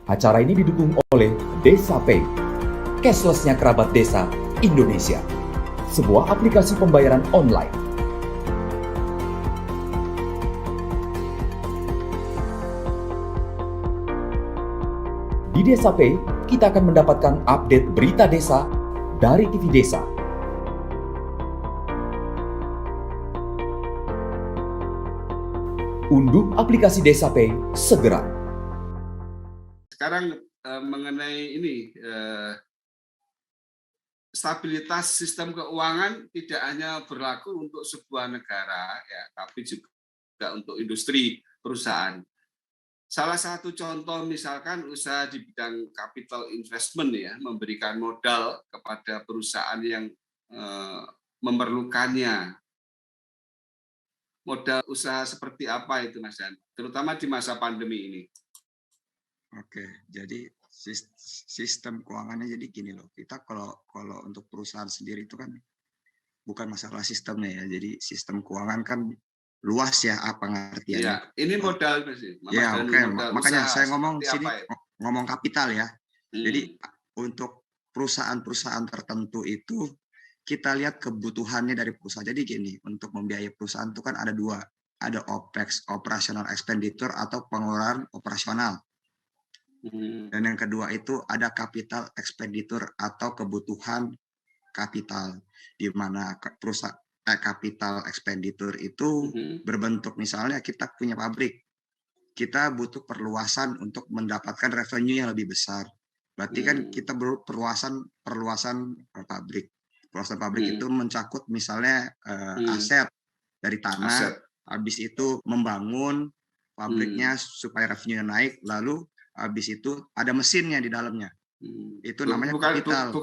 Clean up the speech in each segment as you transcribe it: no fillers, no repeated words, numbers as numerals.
Acara ini didukung oleh Desa Pay, cashless-nya kerabat desa Indonesia, sebuah aplikasi pembayaran online. Di Desa Pay, kita akan mendapatkan update berita desa dari TV Desa. Unduh aplikasi Desa Pay segera. Sekarang mengenai ini stabilitas sistem keuangan tidak hanya berlaku untuk sebuah negara ya, tapi juga untuk industri perusahaan. Salah satu contoh misalkan usaha di bidang capital investment ya, memberikan modal kepada perusahaan yang memerlukannya. Modal usaha seperti apa itu Mas Dan? Terutama di masa pandemi ini. Oke, jadi sistem keuangannya jadi gini loh. Kita kalau untuk perusahaan sendiri itu kan bukan masalah sistemnya ya. Jadi sistem keuangan kan luas ya apa ngertiannya. Ya, ini modal sih. Ya, oke. Makanya saya ngomong sini ngomong kapital ya. Jadi untuk perusahaan-perusahaan tertentu itu kita lihat kebutuhannya dari perusahaan. Jadi gini, untuk membiayai perusahaan itu kan ada dua. Ada OPEX, operational expenditure atau pengeluaran operasional. Dan yang kedua itu ada capital expenditure atau kebutuhan kapital, di mana perusahaan capital expenditure itu berbentuk misalnya kita punya pabrik, kita butuh perluasan untuk mendapatkan revenue yang lebih besar. Berarti kan kita perluasan pabrik. Perluasan pabrik itu mencakup misalnya aset dari tanah, habis itu membangun pabriknya supaya revenue naik, lalu habis itu ada mesinnya di dalamnya. Itu namanya kapital.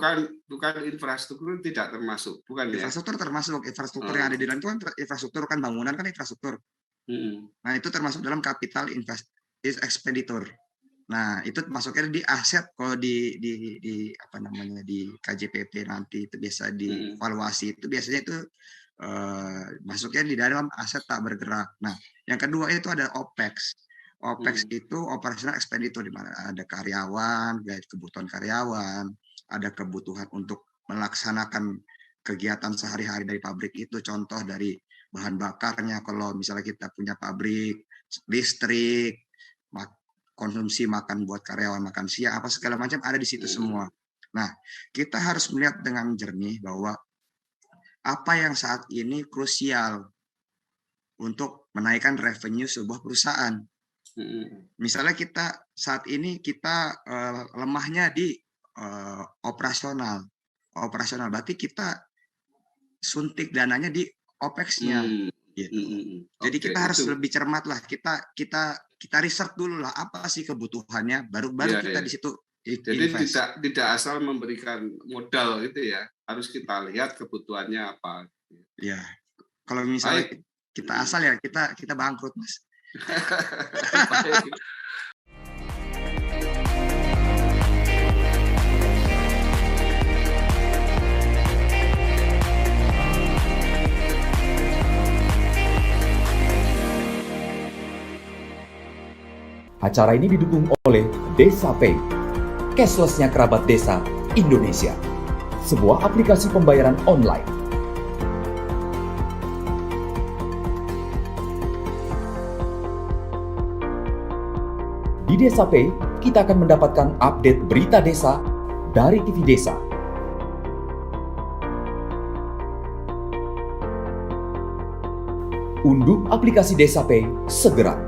Bukan infrastruktur tidak termasuk, bukan infrastruktur ya? Termasuk infrastruktur yang ada di dalam itu kan infrastruktur kan bangunan kan infrastruktur. Nah, itu termasuk dalam capital expenditure. Nah, itu masuknya di aset kalau di apa namanya di KJPP nanti itu biasa dievaluasi itu biasanya itu masuknya di dalam aset tak bergerak. Nah, yang kedua itu ada OPEX. OPEX itu operational expenditure, di mana ada karyawan, kebutuhan karyawan, ada kebutuhan untuk melaksanakan kegiatan sehari-hari dari pabrik itu, contoh dari bahan bakarnya, kalau misalnya kita punya pabrik, listrik, konsumsi makan buat karyawan, makan siang, apa segala macam ada di situ semua. Nah, kita harus melihat dengan jernih bahwa apa yang saat ini krusial untuk menaikkan revenue sebuah perusahaan. Misalnya kita saat ini kita lemahnya di operasional, berarti kita suntik dananya di OPEX-nya. Gitu. Jadi kita harus lebih cermat lah, kita riset dulu lah apa sih kebutuhannya, baru kita di situ. Jadi tidak asal memberikan modal itu ya, harus kita lihat kebutuhannya apa. Ya, kalau misalnya kita asal ya kita bangkrut Mas. Acara ini didukung oleh Desa Pay, cashless-nya kerabat desa Indonesia, sebuah aplikasi pembayaran online. Di Desa Pay, kita akan mendapatkan update berita desa dari TV Desa. Unduh aplikasi Desa Pay segera.